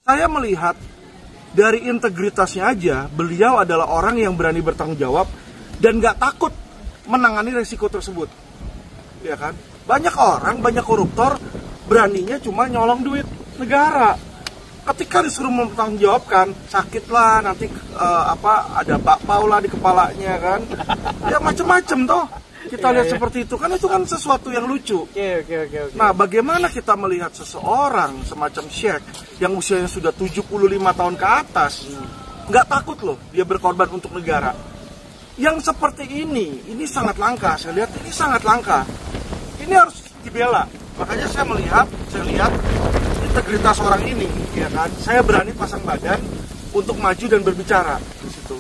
Saya melihat dari integritasnya aja, beliau adalah orang yang berani bertanggung jawab dan nggak takut menangani resiko tersebut, ya kan? Banyak orang, banyak koruptor beraninya cuma nyolong duit negara. Ketika disuruh mempertanggungjawabkan, sakit lah nanti ada bakpao lah di kepalanya kan, ya macem-macem toh. Kita lihat seperti itu kan sesuatu yang lucu. Oke. Nah, bagaimana kita melihat seseorang semacam Sheikh yang usianya sudah 75 tahun ke atas, nggak takut loh dia berkorban untuk negara. Yang seperti ini sangat langka. Saya lihat ini sangat langka. Ini harus dibela. Makanya saya lihat integritas orang ini, ya kan. Saya berani pasang badan untuk maju dan berbicara di situ.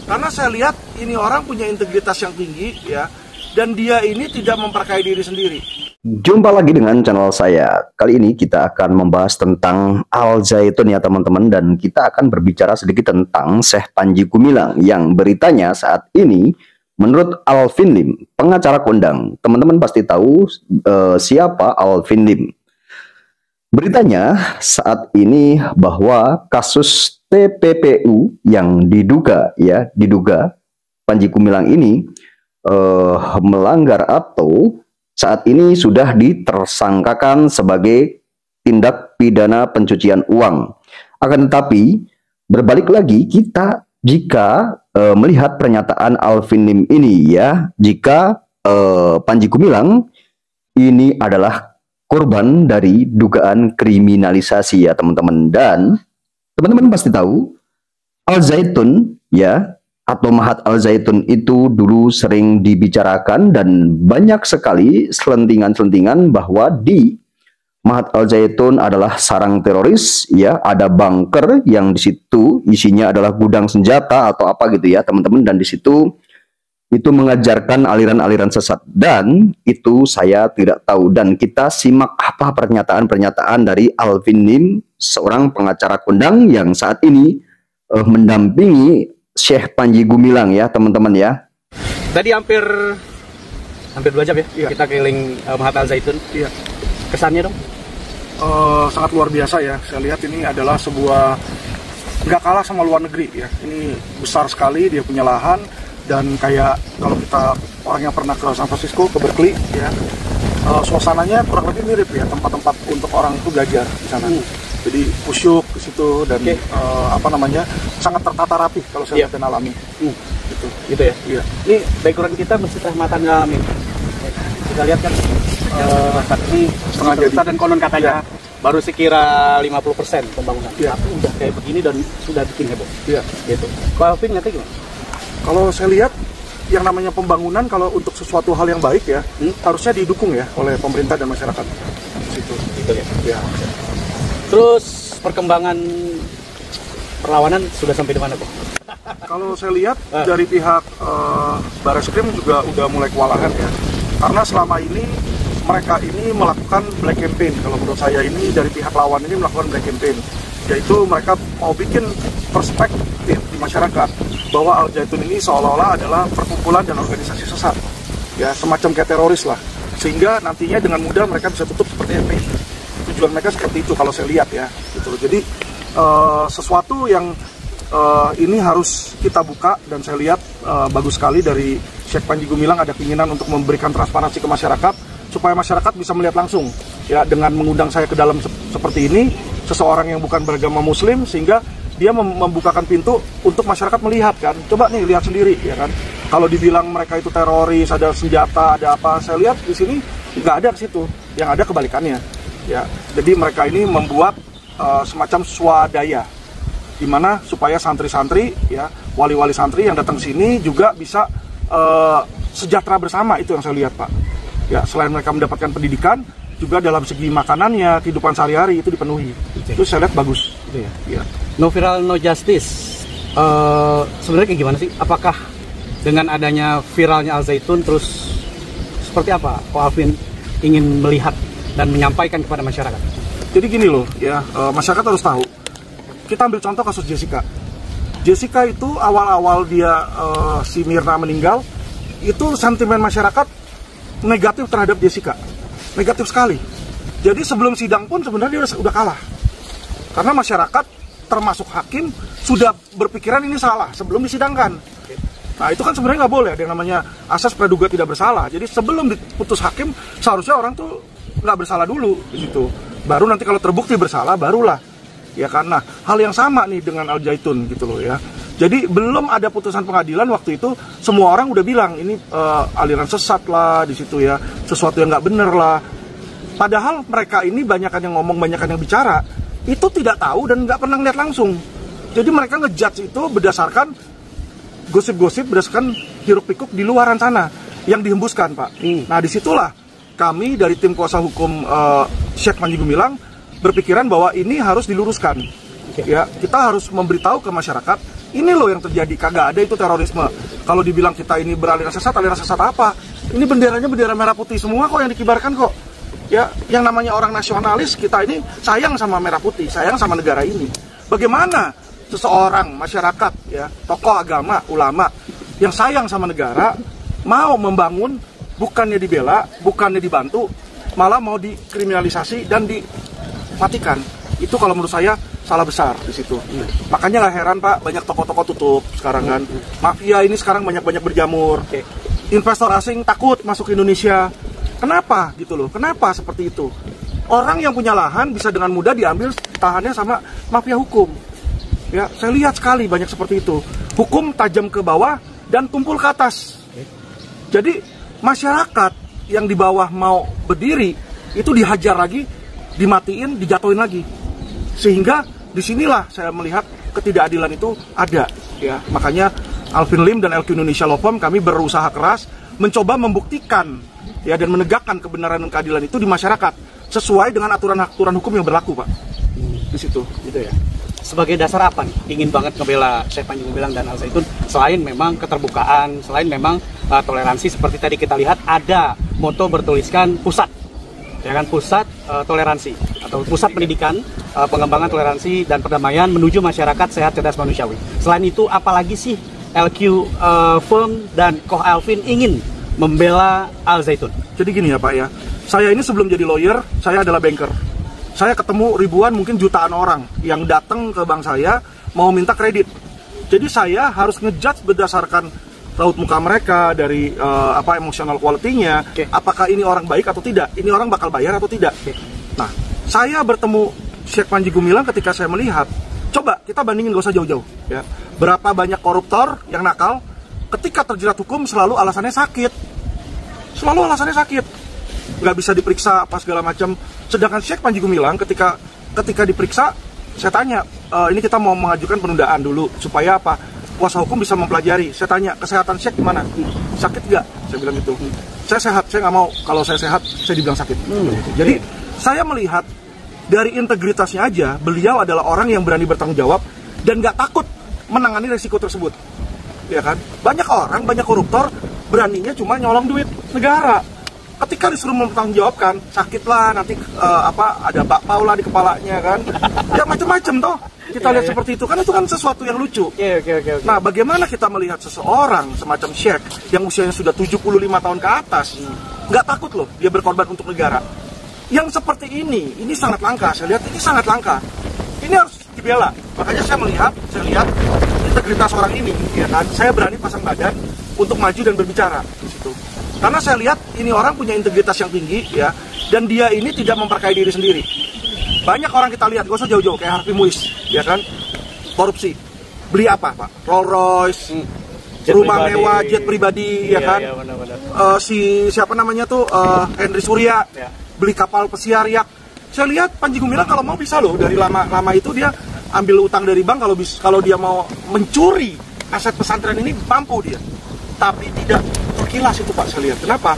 Karena saya lihat ini orang punya integritas yang tinggi, ya. Dan dia ini tidak memperkaya diri sendiri. Jumpa lagi dengan channel saya. Kali ini kita akan membahas tentang Al Zaitun ya teman-teman. Dan kita akan berbicara sedikit tentang Syekh Panji Gumilang yang beritanya saat ini menurut Alvin Lim, pengacara kondang. Teman-teman pasti tahu siapa Alvin Lim. Beritanya saat ini bahwa kasus TPPU yang diduga Panji Gumilang ini melanggar atau saat ini sudah ditersangkakan sebagai tindak pidana pencucian uang. Akan tetapi berbalik lagi kita jika melihat pernyataan Alvin Lim ini ya, jika Panji Gumilang ini adalah korban dari dugaan kriminalisasi ya teman-teman. Dan teman-teman pasti tahu Al Zaitun ya, atau Mahat Al Zaitun itu dulu sering dibicarakan dan banyak sekali selentingan-selentingan bahwa di Mahat Al Zaitun adalah sarang teroris ya, ada bunker yang di situ isinya adalah gudang senjata atau apa gitu ya teman-teman, dan di situ itu mengajarkan aliran-aliran sesat, dan itu saya tidak tahu. Dan kita simak apa pernyataan-pernyataan dari Alvin Lim, seorang pengacara kondang yang saat ini mendampingi Syekh Panji Gumilang ya teman-teman ya. Tadi hampir 2 jam ya, iya. Kita keliling Mahat Al Zaitun. Iya. Kesannya dong? Sangat luar biasa ya. Saya lihat ini adalah sebuah, nggak kalah sama luar negeri ya. Ini besar sekali, dia punya lahan, dan kayak kalau kita orang yang pernah ke San Francisco, ke Berkeley ya, suasananya kurang lebih mirip ya, tempat-tempat untuk orang itu belajar di sana. Jadi kusyuk di situ dan sangat tertata rapi kalau saya lihat alami. Gitu ya. Iya. Ini background kita Masjid Rahmatan Alamin. Kita lihat kan ini setengah jadi, dan konon katanya baru sekira 50% pembangunan. Iya. Tapi udah kayak begini dan sudah bikin heboh. Iya. Gitu. Kalau Alvin ngerti gimana? Kalau saya lihat yang namanya pembangunan kalau untuk sesuatu hal yang baik ya, harusnya didukung ya oleh pemerintah dan masyarakat. Situ. Gitu ya. Ya. Terus perkembangan perlawanan sudah sampai di mana, Pak? Kalau saya lihat dari pihak Barreskrim juga udah mulai kewalahan ya. Karena selama ini mereka ini melakukan black campaign. Kalau menurut saya ini dari pihak lawan ini melakukan black campaign, yaitu mereka mau bikin perspektif di masyarakat bahwa Al Zaitun ini seolah-olah adalah perkumpulan dan organisasi sesat, ya semacam kayak teroris lah, sehingga nantinya dengan mudah mereka bisa tutup seperti FPI. Tujuan mereka seperti itu kalau saya lihat ya, gitu. Jadi sesuatu yang ini harus kita buka, dan saya lihat bagus sekali dari Syekh Panji Gumilang ada keinginan untuk memberikan transparansi ke masyarakat supaya masyarakat bisa melihat langsung ya, dengan mengundang saya ke dalam seperti ini, seseorang yang bukan beragama Muslim, sehingga dia membukakan pintu untuk masyarakat melihat kan. Coba nih lihat sendiri ya kan. Kalau dibilang mereka itu teroris, ada senjata, ada apa, saya lihat di sini nggak ada ke situ. Yang ada kebalikannya. Ya, jadi mereka ini membuat semacam swadaya, di mana supaya santri-santri ya, wali-wali santri yang datang sini juga bisa sejahtera bersama. Itu yang saya lihat, Pak. Ya, selain mereka mendapatkan pendidikan, juga dalam segi makanannya, kehidupan sehari-hari itu dipenuhi. Itu saya lihat bagus. Gitu ya. Ya. No viral, no justice. Sebenarnya kayak gimana sih? Apakah dengan adanya viralnya Al Zaitun terus seperti apa? Ko Alvin ingin melihat dan menyampaikan kepada masyarakat. Jadi gini loh, ya masyarakat harus tahu. Kita ambil contoh kasus Jessica. Jessica itu awal-awal dia si Mirna meninggal, itu sentimen masyarakat negatif terhadap Jessica, negatif sekali. Jadi sebelum sidang pun sebenarnya dia udah kalah. Karena masyarakat termasuk hakim sudah berpikiran ini salah sebelum disidangkan. Nah itu kan sebenarnya nggak boleh, ada yang namanya asas praduga tidak bersalah. Jadi sebelum diputus hakim seharusnya orang tuh nggak bersalah dulu di situ. Baru nanti kalau terbukti bersalah barulah, ya karena hal yang sama nih dengan Al Zaitun gitu loh ya. Jadi belum ada putusan pengadilan waktu itu semua orang udah bilang ini aliran sesat lah di situ ya, sesuatu yang nggak bener lah. Padahal mereka ini banyakan yang ngomong, banyakan yang bicara, itu tidak tahu dan nggak pernah lihat langsung. Jadi mereka ngejudge itu berdasarkan gosip-gosip, berdasarkan hiruk-pikuk di luaran sana yang dihembuskan, Pak. Nah, disitulah kami dari tim kuasa hukum Syekh Panji Gumilang berpikiran bahwa ini harus diluruskan. Ya, kita harus memberitahu ke masyarakat, ini loh yang terjadi, kagak ada itu terorisme. Kalau dibilang kita ini beraliran sesat apa? Ini benderanya bendera merah putih semua kok yang dikibarkan kok. Ya, yang namanya orang nasionalis, kita ini sayang sama merah putih, sayang sama negara ini. Bagaimana seseorang masyarakat ya, tokoh agama, ulama yang sayang sama negara mau membangun, bukannya dibela, bukannya dibantu, malah mau dikriminalisasi dan dimatikan. Itu kalau menurut saya salah besar di situ. Makanya nggak heran Pak, banyak toko-toko tutup sekarang kan. Mafia ini sekarang banyak-banyak berjamur. Investor asing takut masuk ke Indonesia. Kenapa gitu loh? Kenapa seperti itu? Orang yang punya lahan bisa dengan mudah diambil tahannya sama mafia hukum. Ya, saya lihat sekali banyak seperti itu. Hukum tajam ke bawah dan tumpul ke atas. Jadi masyarakat yang di bawah mau berdiri itu dihajar lagi, dimatiin, dijatuhin lagi. Sehingga disinilah saya melihat ketidakadilan itu ada. Ya, makanya Alvin Lim dan LQ Indonesia Law Firm kami berusaha keras mencoba membuktikan ya dan menegakkan kebenaran dan keadilan itu di masyarakat sesuai dengan aturan-aturan hukum yang berlaku, Pak. Di situ, gitu ya. Sebagai dasar apa nih ingin banget ngebela Syekh Panji Gumilang dan Al Zaitun, selain memang keterbukaan, selain memang toleransi, seperti tadi kita lihat ada moto bertuliskan pusat, ya kan, pusat toleransi atau pusat pendidikan pengembangan toleransi dan perdamaian menuju masyarakat sehat cerdas manusiawi. Selain itu apalagi sih LQ Firm dan Koh Alvin ingin membela Al Zaitun? Jadi gini ya Pak ya, saya ini sebelum jadi lawyer saya adalah banker. Saya ketemu ribuan, mungkin jutaan orang yang datang ke bank saya mau minta kredit. Jadi saya harus ngejudge berdasarkan raut muka mereka, dari emotional quality-nya, apakah ini orang baik atau tidak, ini orang bakal bayar atau tidak. Nah, saya bertemu Syekh Panji Gumilang ketika saya melihat, coba kita bandingin, gak usah jauh-jauh ya. Berapa banyak koruptor yang nakal, ketika terjerat hukum selalu alasannya sakit. Selalu alasannya sakit. Nggak bisa diperiksa apa segala macam. Sedangkan Syekh Panji Gumilang ketika diperiksa, saya tanya, ini kita mau mengajukan penundaan dulu supaya apa? Kuasa hukum bisa mempelajari. Saya tanya, kesehatan Syekh gimana? Sakit nggak? Saya bilang gitu. Saya sehat, saya nggak mau kalau saya sehat saya dibilang sakit. Jadi saya melihat dari integritasnya aja, beliau adalah orang yang berani bertanggung jawab dan nggak takut menangani risiko tersebut. Ya kan? Banyak orang, banyak koruptor beraninya cuma nyolong duit negara. Ketika disuruh mempertanggungjawabkan, sakit lah nanti ada bakpao lah di kepalanya kan, ya macam-macam toh. Kita lihat seperti itu kan sesuatu yang lucu. Nah, bagaimana kita melihat seseorang semacam Syekh yang usianya sudah 75 tahun ke atas, nggak takut loh dia berkorban untuk negara. Yang seperti ini sangat langka. Saya lihat ini sangat langka. Ini harus dibela. Makanya saya lihat integritas orang ini, ya kan. Saya berani pasang badan untuk maju dan berbicara di situ. Karena saya lihat ini orang punya integritas yang tinggi ya, dan dia ini tidak memperkaya diri sendiri. Banyak orang kita lihat, gak usah jauh-jauh, kayak Harvey Muiz, ya kan, korupsi. Beli apa Pak? Rolls Royce, rumah mewah, jet pribadi, ya kan. Siapa namanya tuh, Henry Surya, beli kapal pesiar yak. Saya lihat Panji Gumilang kalau mau bisa loh, dari lama itu dia ambil utang dari bank, kalau dia mau mencuri aset pesantren ini mampu dia. Tapi tidak terkilas itu Pak, saya lihat. Kenapa?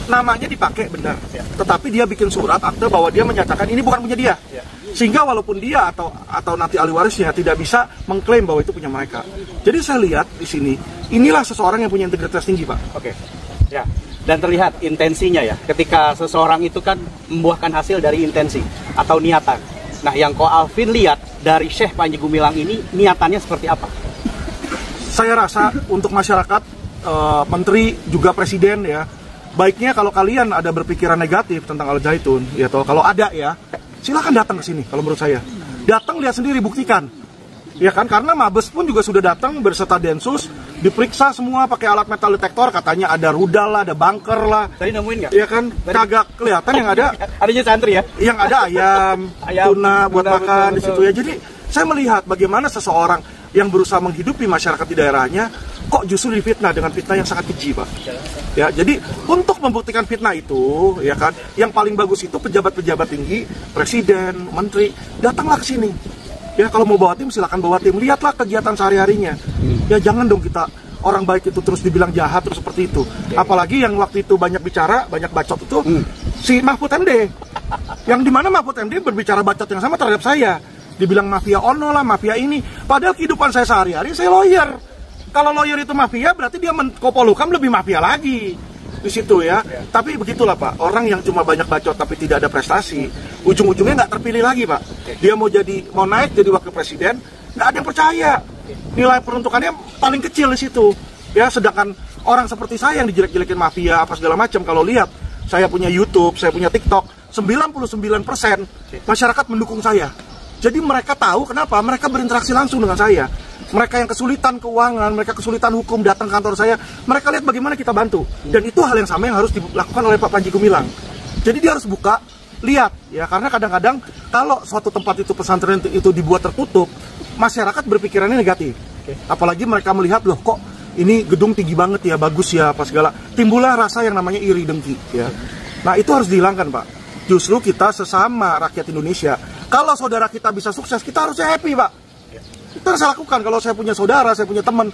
Namanya dipakai benar, tetapi dia bikin surat akte bahwa dia menyatakan ini bukan punya dia. Sehingga walaupun dia atau nanti ahli warisnya tidak bisa mengklaim bahwa itu punya mereka. Jadi saya lihat di sini, inilah seseorang yang punya integritas tinggi Pak. Oke. Ya. Dan terlihat intensinya ya, ketika seseorang itu kan membuahkan hasil dari intensi atau niatan. Nah, yang Ko Alvin lihat dari Syekh Panji Gumilang ini niatannya seperti apa? Saya rasa untuk masyarakat, menteri juga presiden ya, baiknya kalau kalian ada berpikiran negatif tentang Al Zaitun, ya toh kalau ada ya, silakan datang ke sini kalau menurut saya. Datang lihat sendiri, buktikan. Ya kan, karena Mabes pun juga sudah datang berserta Densus, diperiksa semua pakai alat metal detektor, katanya ada rudal lah, ada bunker lah. Tadi nemuin nggak? Ya kan, kagak kelihatan. Yang ada adanya santri ya? Yang ada ayam, tuna buat makan di situ ya. Jadi saya melihat bagaimana seseorang yang berusaha menghidupi masyarakat di daerahnya kok justru difitnah dengan fitnah yang sangat keji, Pak. Ya, jadi untuk membuktikan fitnah itu, ya kan, yang paling bagus itu pejabat-pejabat tinggi, presiden, menteri, datanglah ke sini. Ya, kalau mau bawa tim silakan bawa tim, lihatlah kegiatan sehari-harinya. Ya, jangan dong kita orang baik itu terus dibilang jahat terus seperti itu. Apalagi yang waktu itu banyak bicara, banyak bacot itu si Mahfud MD. Yang dimana Mahfud MD berbicara bacot yang sama terhadap saya. Dibilang mafia ono lah, mafia ini. Padahal kehidupan saya sehari-hari saya lawyer. Kalau lawyer itu mafia, berarti dia Menko Polhukam lebih mafia lagi di situ ya. Tapi begitulah Pak, orang yang cuma banyak bacot tapi tidak ada prestasi, ujung-ujungnya nggak terpilih lagi Pak. Dia mau naik jadi wakil presiden, nggak ada yang percaya. Nilai peruntukannya paling kecil di situ. Ya, sedangkan orang seperti saya yang dijelek-jelekin mafia apa segala macam, kalau lihat saya punya YouTube, saya punya TikTok, 99% masyarakat mendukung saya. Jadi mereka tahu kenapa, mereka berinteraksi langsung dengan saya. Mereka yang kesulitan keuangan, mereka kesulitan hukum, datang ke kantor saya, mereka lihat bagaimana kita bantu. Dan itu hal yang sama yang harus dilakukan oleh Pak Panji Gumilang. Jadi dia harus buka, lihat, ya, karena kadang-kadang kalau suatu tempat itu pesantren itu dibuat tertutup, masyarakat berpikirannya negatif. Apalagi mereka melihat, loh kok ini gedung tinggi banget ya, bagus ya, apa segala. Timbullah rasa yang namanya iri dengki. Ya. Nah itu harus dihilangkan Pak. Justru kita sesama rakyat Indonesia, kalau saudara kita bisa sukses, kita harusnya happy Pak. Itu yang saya lakukan. Kalau saya punya saudara, saya punya teman,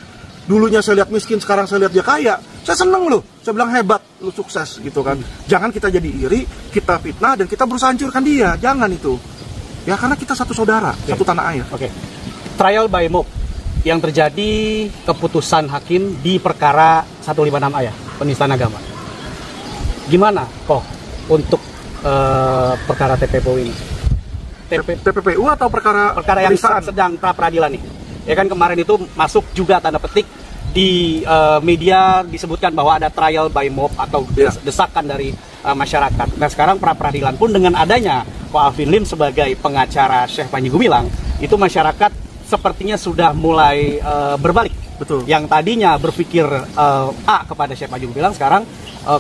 dulunya saya lihat miskin, sekarang saya lihat dia kaya, saya seneng loh. Saya bilang hebat, lu sukses gitu kan. Jangan kita jadi iri, kita fitnah dan kita berusaha hancurkan dia. Jangan itu. Ya karena kita satu saudara, satu tanah air. Trial by mob yang terjadi keputusan hakim di perkara 156A ya, penistaan agama. Gimana kok untuk perkara TPPU ini? TPPU atau perkara yang sedang pra peradilan nih? Ya kan kemarin itu masuk juga tanda petik di media disebutkan bahwa ada trial by mob atau desakan dari masyarakat. Nah sekarang pra peradilan pun dengan adanya Ko Alvin Lim sebagai pengacara Syekh Panji Gumilang, itu masyarakat sepertinya sudah mulai berbalik. Betul. Yang tadinya berpikir A kepada Syekh Panji Gumilang, sekarang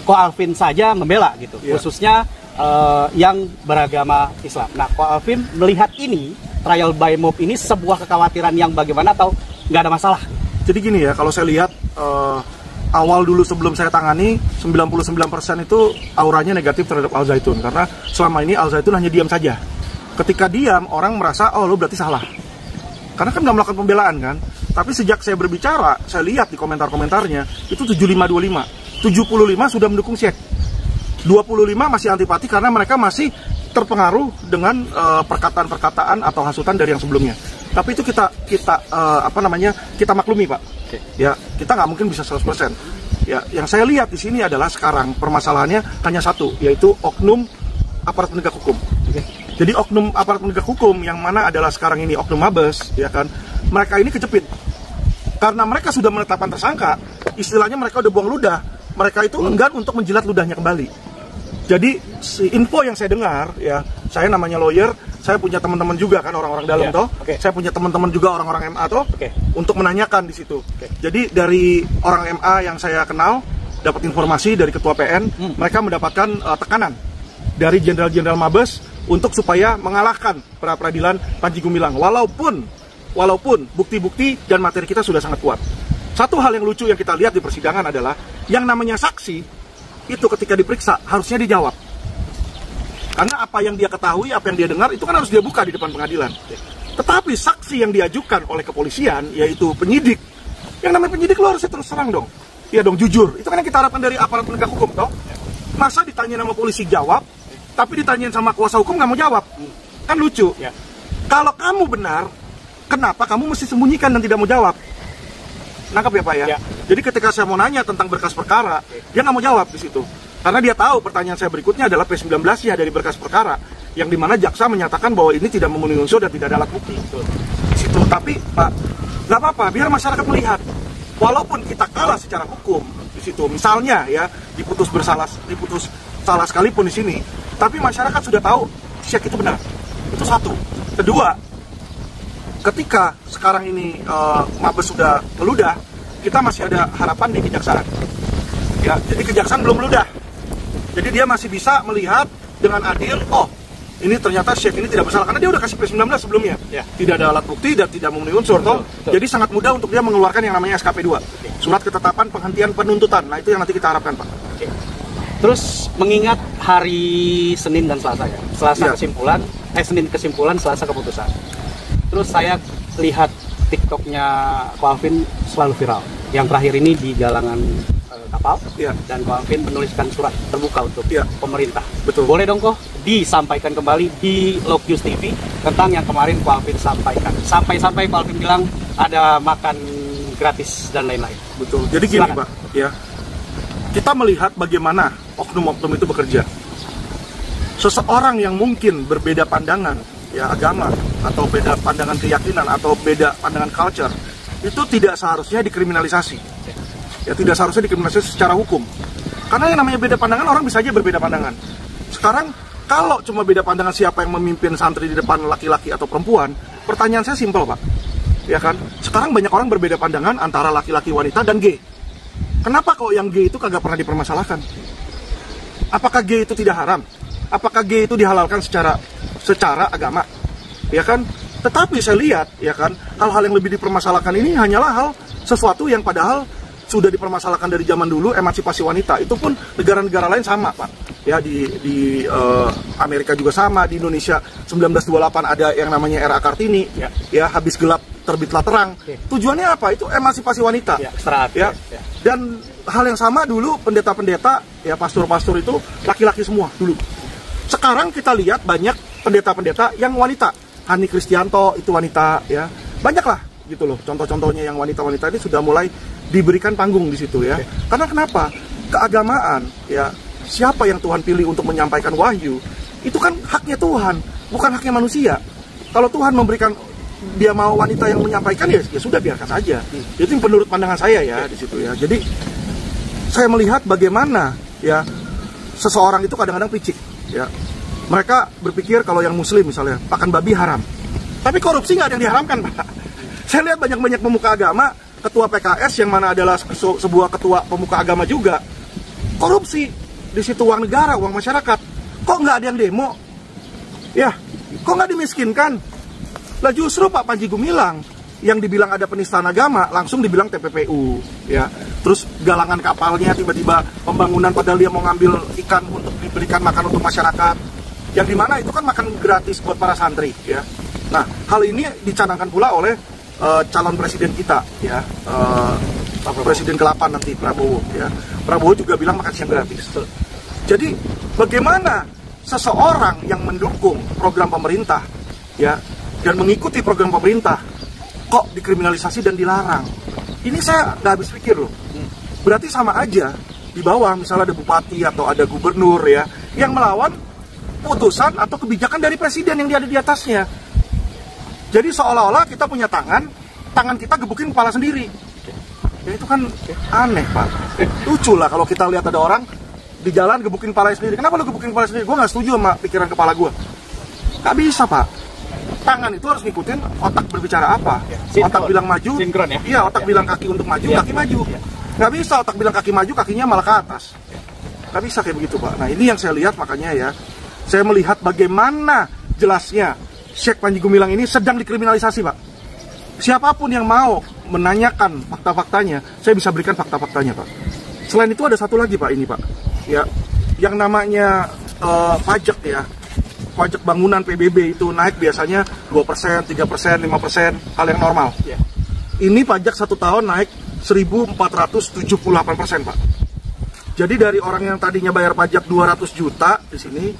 Ko Alvin saja membela gitu, khususnya yang beragama Islam. Nah, Ko Alvin melihat ini, trial by mob ini sebuah kekhawatiran yang bagaimana atau nggak ada masalah? Jadi gini ya, kalau saya lihat awal dulu sebelum saya tangani, 99% itu auranya negatif terhadap Al Zaitun. Karena selama ini Al Zaitun hanya diam saja. Ketika diam, orang merasa, oh lo berarti salah. Karena kan nggak melakukan pembelaan kan. Tapi sejak saya berbicara, saya lihat di komentar-komentarnya, itu 75-25. 75 sudah mendukung Syekh. 25 masih antipati karena mereka masih terpengaruh dengan perkataan-perkataan atau hasutan dari yang sebelumnya. Tapi itu kita maklumi Pak. Ya, kita nggak mungkin bisa 100%. Ya, yang saya lihat di sini adalah sekarang permasalahannya hanya satu, yaitu oknum aparat penegak hukum. Jadi oknum aparat penegak hukum yang mana adalah sekarang ini oknum Mabes, ya kan? Mereka ini kejepit. Karena mereka sudah menetapkan tersangka, istilahnya mereka udah buang ludah. Mereka itu enggan untuk menjilat ludahnya kembali. Jadi info yang saya dengar, ya, saya namanya lawyer, saya punya teman-teman juga kan orang-orang dalam toh, saya punya teman-teman juga orang-orang MA toh, untuk menanyakan di situ. Jadi dari orang MA yang saya kenal, dapat informasi dari ketua PN, mereka mendapatkan tekanan dari jenderal-jenderal Mabes untuk supaya mengalahkan pra peradilan Panji Gumilang, walaupun bukti-bukti dan materi kita sudah sangat kuat. Satu hal yang lucu yang kita lihat di persidangan adalah yang namanya saksi itu ketika diperiksa harusnya dijawab. Karena apa yang dia ketahui, apa yang dia dengar itu kan harus dia buka di depan pengadilan. Tetapi saksi yang diajukan oleh kepolisian, yaitu penyidik, yang namanya penyidik lo harusnya terus terang dong. Iya dong, jujur. Itu kan yang kita harapkan dari aparat penegak hukum toh. Masa ditanya nama polisi jawab, tapi ditanyain sama kuasa hukum nggak mau jawab. Kan lucu. Kalau kamu benar, kenapa kamu mesti sembunyikan dan tidak mau jawab? Nangkap ya Pak ya? Jadi ketika saya mau nanya tentang berkas perkara, dia nggak mau jawab di situ. Karena dia tahu pertanyaan saya berikutnya adalah P19 ya dari berkas perkara, yang dimana jaksa menyatakan bahwa ini tidak memenuhi unsur dan tidak ada alat bukti. Di situ. Tapi Pak, nggak apa-apa, biar masyarakat melihat. Walaupun kita kalah secara hukum di situ, misalnya ya diputus salah sekalipun di sini, tapi masyarakat sudah tahu Syekh itu benar. Itu satu. Kedua, ketika sekarang ini Mabes sudah meludah, kita masih ada harapan di kejaksaan. Ya, jadi kejaksaan belum meludah. Jadi dia masih bisa melihat dengan adil, oh ini ternyata Syekh ini tidak bersalah karena dia udah kasih P19 sebelumnya. Ya. Tidak ada alat bukti dan tidak memenuhi unsur toh. Jadi sangat mudah untuk dia mengeluarkan yang namanya SKP 2. Surat ketetapan penghentian penuntutan. Nah, itu yang nanti kita harapkan, Pak. Oke. Terus mengingat hari Senin dan Selasa ya. Selasa Ya. kesimpulan, Senin kesimpulan, Selasa keputusan. Terus saya lihat TikToknya Ko Alvin selalu viral. Yang terakhir ini di galangan kapal, Ya. dan Ko Alvin menuliskan surat terbuka untuk Ya. pemerintah. Betul. Boleh dong Ko disampaikan kembali di Logius TV tentang yang kemarin Ko Alvin sampaikan. Sampai-sampai Ko Alvin bilang ada makan gratis dan lain-lain. Betul. Jadi gini, Silakan. Pak, ya. Kita melihat bagaimana oknum-oknum itu bekerja. Seseorang yang mungkin berbeda pandangan, ya agama, atau beda pandangan keyakinan, atau beda pandangan culture, itu tidak seharusnya dikriminalisasi. Ya, tidak seharusnya dikriminalisasi secara hukum. Karena yang namanya beda pandangan, orang bisa aja berbeda pandangan. Sekarang, kalau cuma beda pandangan siapa yang memimpin santri di depan laki-laki atau perempuan, pertanyaan saya simpel, Pak. Ya kan? Sekarang banyak orang berbeda pandangan antara laki-laki, wanita, dan gay. Kenapa kok yang gay itu kagak pernah dipermasalahkan? Apakah gay itu tidak haram? Apakah gay itu dihalalkan secara agama? Ya kan? Tetapi saya lihat, ya kan, hal-hal yang lebih dipermasalahkan ini hanyalah hal sesuatu yang padahal sudah dipermasalahkan dari zaman dulu, emansipasi wanita. Itu pun negara-negara lain sama, Pak. Ya, di Amerika juga sama, di Indonesia 1928 ada yang namanya era Kartini. Ya, habis gelap terbitlah terang. Tujuannya apa? Itu emansipasi wanita. Ya, setelah, ya. Dan hal yang sama dulu pendeta-pendeta, ya pastor-pastor itu laki-laki semua dulu. Sekarang kita lihat banyak pendeta-pendeta yang wanita. Hani Kristianto itu wanita, ya. Banyaklah gitu loh. Contoh-contohnya yang wanita-wanita ini sudah mulai diberikan panggung di situ ya. Karena kenapa? Keagamaan, ya. Siapa yang Tuhan pilih untuk menyampaikan wahyu? Itu kan haknya Tuhan, bukan haknya manusia. Kalau Tuhan memberikan dia mau wanita yang menyampaikan, ya sudah biarkan saja. Itu menurut pandangan saya ya di situ ya. Jadi saya melihat bagaimana ya seseorang itu kadang-kadang picik ya. Mereka berpikir kalau yang muslim misalnya pakan babi haram. Tapi korupsi nggak ada yang diharamkan, Pak. Saya lihat banyak-banyak pemuka agama, ketua PKS yang mana adalah sebuah ketua pemuka agama juga korupsi di situ, uang negara, uang masyarakat. Kok nggak ada yang demo? Ya, kok nggak dimiskinkan? Lah justru Pak Panji Gumilang yang dibilang ada penistaan agama langsung dibilang TPPU ya. Terus galangan kapalnya tiba-tiba pembangunan padahal dia mau ngambil ikan untuk diberikan makan untuk masyarakat. Yang dimana itu kan makan gratis buat para santri ya. Nah, hal ini dicanangkan pula oleh calon presiden kita ya. Presiden ke-8 nanti Prabowo ya. Prabowo juga bilang makan siang gratis. Jadi bagaimana seseorang yang mendukung program pemerintah ya dan mengikuti program pemerintah kok dikriminalisasi dan dilarang? Ini saya nggak habis pikir loh. Berarti sama aja di bawah misalnya ada bupati atau ada gubernur ya yang melawan putusan atau kebijakan dari presiden yang ada di atasnya. Jadi seolah-olah kita punya tangan kita gebukin kepala sendiri. Ya itu kan aneh, Pak. Lucu lah kalau kita lihat ada orang di jalan gebukin kepala sendiri. Kenapa lu gebukin kepala sendiri? Gue nggak setuju sama pikiran kepala gue. Nggak bisa, Pak. Tangan itu harus ngikutin otak berbicara apa. Otak bilang maju, sinkron ya? Iya, otak bilang kaki untuk maju, kaki maju. Nggak bisa otak bilang kaki maju, kakinya malah ke atas. Nggak bisa kayak begitu, Pak. Nah, ini yang saya lihat, makanya ya, saya melihat bagaimana jelasnya Syekh Panji Gumilang ini sedang dikriminalisasi, Pak. Siapapun yang mau menanyakan fakta-faktanya, saya bisa berikan fakta-faktanya, Pak. Selain itu ada satu lagi, Pak, ini, Pak. Ya, yang namanya pajak ya. Pajak bangunan PBB itu naik biasanya 2%, 3%, 5%, hal yang normal. Ini pajak 1 tahun naik 1.478%, Pak. Jadi dari orang yang tadinya bayar pajak 200 juta di sini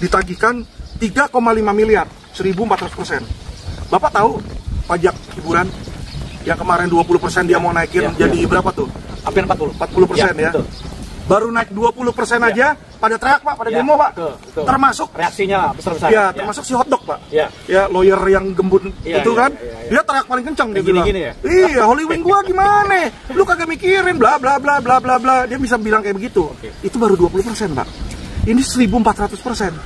ditagihkan 3,5 miliar, 1.400%. Bapak tahu pajak hiburan yang kemarin 20% dia mau naikin jadi berapa tuh? Hampir 40%. 40% ya. Betul. Baru naik 20% aja pada teriak, Pak, pada demo, Pak. Betul. Termasuk reaksinya besar-besar. ya, termasuk si hotdog, Pak. Ya, lawyer yang gembun itu kan. Dia teriak paling kencang dia bilang. Gini ya? Iya, Holy Wing gua gimana? Lu kagak mikirin bla bla bla bla bla bla. Dia bisa bilang kayak begitu. Itu baru 20%, Pak. Ini 1.400%.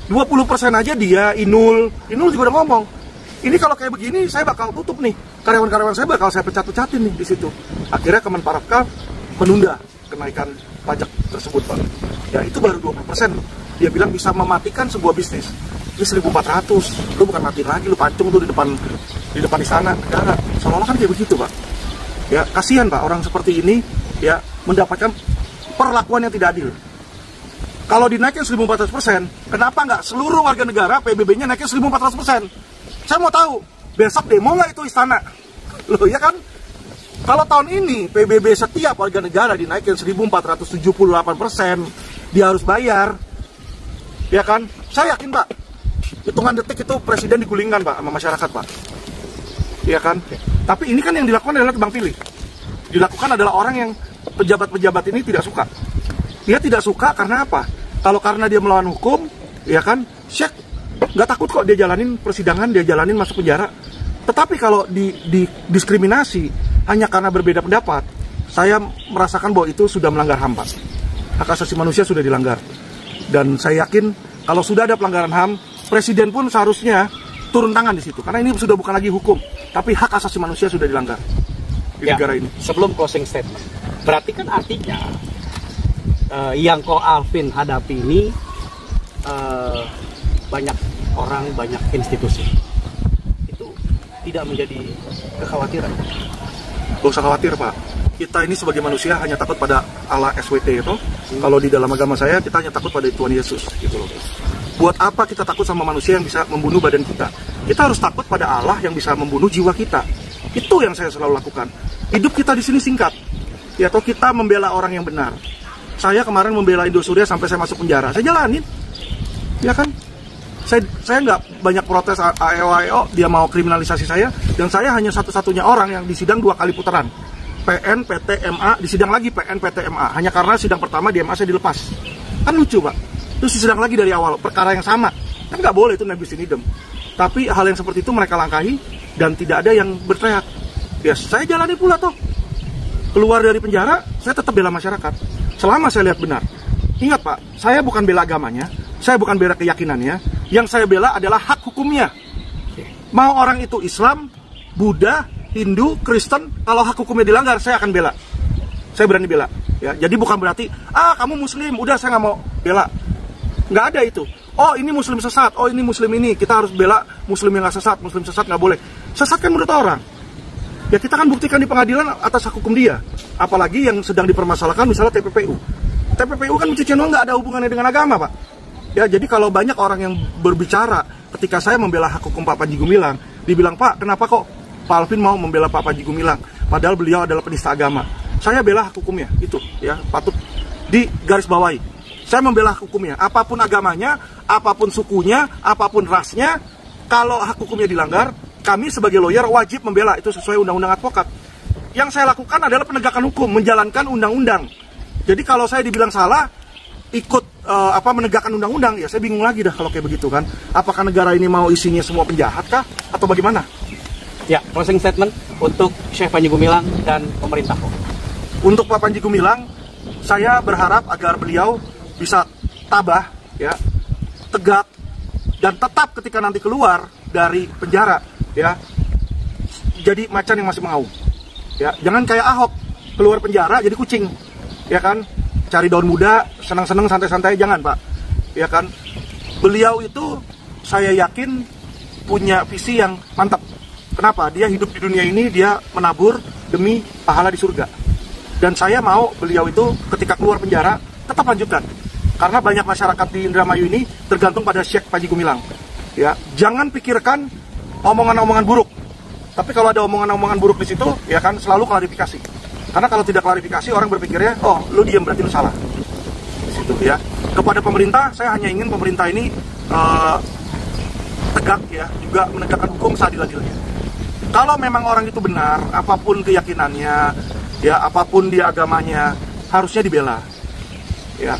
20% aja dia Inul juga udah ngomong. Ini kalau kayak begini saya bakal tutup nih, karyawan-karyawan saya bakal saya pecat-pecatin nih di situ. Akhirnya Kemenparekraf menunda kenaikan pajak tersebut, Pak. Ya itu baru 20%. Dia bilang bisa mematikan sebuah bisnis. Ini 1.400, lu bukan mati lagi, lu pancung tuh di depan istana negara. Seolah-olah kan kayak begitu, Pak. Ya kasihan, Pak, orang seperti ini ya mendapatkan perlakuan yang tidak adil. Kalau dinaikin 1.400%, kenapa nggak seluruh warga negara PBB-nya naikin 1.400%? Saya mau tahu, besok demo nggak itu istana? Loh ya kan? Kalau tahun ini PBB setiap warga negara dinaikin 1.478%, dia harus bayar. Ya kan? Saya yakin, Pak, hitungan detik itu presiden digulingkan, Pak, sama masyarakat, Pak. Ya kan? Tapi ini kan yang dilakukan adalah tebang pilih. Dilakukan adalah orang yang pejabat-pejabat ini tidak suka. Dia tidak suka karena apa? Kalau karena dia melawan hukum, ya kan, Syek nggak takut kok dia jalanin persidangan, dia jalanin masuk penjara. Tetapi kalau di diskriminasi hanya karena berbeda pendapat, saya merasakan bahwa itu sudah melanggar HAM, Pak. Hak asasi manusia sudah dilanggar. Dan saya yakin kalau sudah ada pelanggaran HAM, presiden pun seharusnya turun tangan di situ. Karena ini sudah bukan lagi hukum, tapi hak asasi manusia sudah dilanggar di negara ini. Sebelum closing statement, berarti kan artinya yang Ko Alvin hadapi ini banyak orang, banyak institusi. Itu tidak menjadi kekhawatiran. Gak usah khawatir, Pak. Kita ini sebagai manusia hanya takut pada Allah SWT itu. Kalau di dalam agama saya, kita hanya takut pada Tuhan Yesus. Gitu loh. Buat apa kita takut sama manusia yang bisa membunuh badan kita? Kita harus takut pada Allah yang bisa membunuh jiwa kita. Itu yang saya selalu lakukan. Hidup kita di sini singkat. Ya, atau kita membela orang yang benar. Saya kemarin membela Indosuria sampai saya masuk penjara. Saya jalanin. Ya kan? Saya nggak banyak protes AEO, dia mau kriminalisasi saya. Dan saya hanya satu-satunya orang yang disidang 2 kali putaran. PN, PT, MA, disidang lagi PN, PT, MA. Hanya karena sidang pertama di MA saya dilepas. Kan lucu, Pak. Terus disidang lagi dari awal, perkara yang sama. Kan nggak boleh itu nebis in idem. Tapi hal yang seperti itu mereka langkahi dan tidak ada yang berteriak. Ya saya jalani pula toh. Keluar dari penjara, saya tetap bela masyarakat. Selama saya lihat benar. Ingat, Pak, saya bukan bela agamanya, saya bukan bela keyakinannya. Yang saya bela adalah hak hukumnya. Mau orang itu Islam, Buddha, Hindu, Kristen, kalau hak hukumnya dilanggar, saya akan bela. Saya berani bela. Ya, jadi bukan berarti, kamu Muslim, udah saya nggak mau bela. Nggak ada itu. Oh ini Muslim sesat, oh ini Muslim ini, kita harus bela Muslim yang nggak sesat, Muslim sesat nggak boleh. Sesat kan menurut orang. Ya kita kan buktikan di pengadilan atas hak hukum dia. Apalagi yang sedang dipermasalahkan misalnya TPPU. TPPU kan pencucian uang nggak ada hubungannya dengan agama, Pak. Ya jadi kalau banyak orang yang berbicara ketika saya membela hak hukum Pak Panji Gumilang, dibilang, Pak kenapa kok Pak Alvin mau membela Pak Panji Gumilang? Padahal beliau adalah penista agama. Saya bela hak hukumnya, itu ya patut digarisbawahi. Saya membela hak hukumnya, apapun agamanya, apapun sukunya, apapun rasnya, kalau hak hukumnya dilanggar, kami sebagai lawyer wajib membela, itu sesuai undang-undang advokat. Yang saya lakukan adalah penegakan hukum, menjalankan undang-undang. Jadi kalau saya dibilang salah, ikut menegakkan undang-undang, ya saya bingung lagi dah kalau kayak begitu kan. Apakah negara ini mau isinya semua penjahat kah? Atau bagaimana? Ya, closing statement untuk Syekh Panji Gumilang dan pemerintah. Untuk Pak Panji Gumilang, saya berharap agar beliau bisa tabah, ya, tegak, dan tetap ketika nanti keluar dari penjara, ya, jadi macan yang masih mengaum. Ya, jangan kayak Ahok keluar penjara jadi kucing, ya kan? Cari daun muda, senang-senang, santai-santai, jangan, Pak. Ya kan? Beliau itu saya yakin punya visi yang mantap. Kenapa? Dia hidup di dunia ini, dia menabur demi pahala di surga. Dan saya mau beliau itu ketika keluar penjara tetap lanjutkan. Karena banyak masyarakat di Indramayu ini tergantung pada Syekh Panji Gumilang. Ya, jangan pikirkan omongan-omongan buruk. Tapi kalau ada omongan-omongan buruk di situ, ya kan, selalu klarifikasi. Karena kalau tidak klarifikasi, orang berpikirnya, oh, lu diam berarti lu salah. Di situ, ya. Kepada pemerintah, saya hanya ingin pemerintah ini tegak, ya, juga menegakkan hukum seadil-adilnya. Kalau memang orang itu benar, apapun keyakinannya, ya, apapun dia agamanya, harusnya dibela. Ya,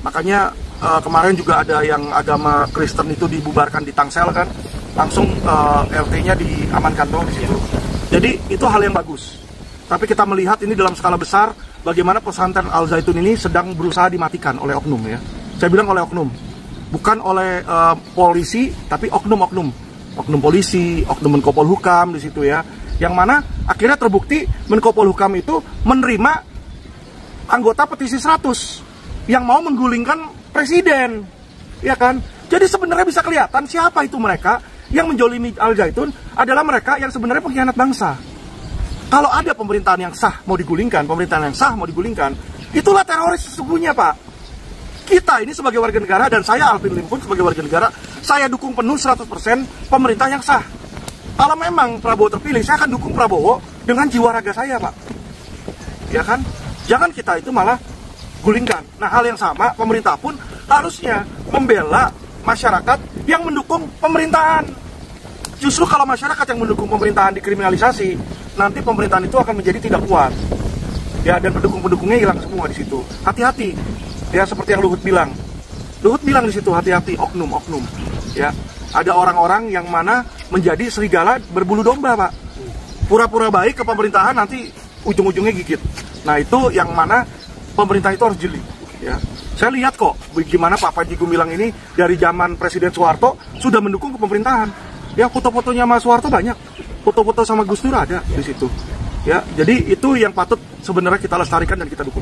makanya kemarin juga ada yang agama Kristen itu dibubarkan di Tangsel kan, langsung LT-nya diamankan dong di situ. Jadi itu hal yang bagus. Tapi kita melihat ini dalam skala besar bagaimana pesantren Al Zaitun ini sedang berusaha dimatikan oleh oknum, ya. Saya bilang oleh oknum, bukan oleh polisi, tapi oknum-oknum oknum polisi, oknum Menko Polhukam di situ ya. Yang mana akhirnya terbukti Menko Polhukam itu menerima anggota petisi 100 yang mau menggulingkan presiden, ya kan? Jadi sebenarnya bisa kelihatan siapa itu mereka yang menjolimi Al Zaitun adalah mereka yang sebenarnya pengkhianat bangsa. Kalau ada pemerintahan yang sah mau digulingkan, pemerintahan yang sah mau digulingkan, itulah teroris sesungguhnya, Pak. Kita ini sebagai warga negara, dan saya Alvin Lim pun sebagai warga negara, saya dukung penuh 100% pemerintah yang sah. Kalau memang Prabowo terpilih, saya akan dukung Prabowo dengan jiwa raga saya, Pak. Ya kan? Jangan kita itu malah gulingkan. Nah, hal yang sama, pemerintah pun harusnya membela masyarakat yang mendukung pemerintahan. Justru kalau masyarakat yang mendukung pemerintahan dikriminalisasi, nanti pemerintahan itu akan menjadi tidak kuat. Ya, dan pendukung-pendukungnya hilang semua di situ. Hati-hati. Ya, seperti yang Luhut bilang. Luhut bilang di situ, hati-hati oknum-oknum. Ya, ada orang-orang yang mana menjadi serigala berbulu domba, Pak. Pura-pura baik ke pemerintahan, nanti ujung-ujungnya gigit. Nah, itu yang mana pemerintah itu harus jeli. Ya, saya lihat kok bagaimana Pak Panji Gumilang ini dari zaman Presiden Soeharto sudah mendukung ke pemerintahan. Ya, foto-fotonya Mas Soeharto banyak, foto-foto sama Gus Dur ada di situ. Ya, jadi itu yang patut sebenarnya kita lestarikan dan kita dukung.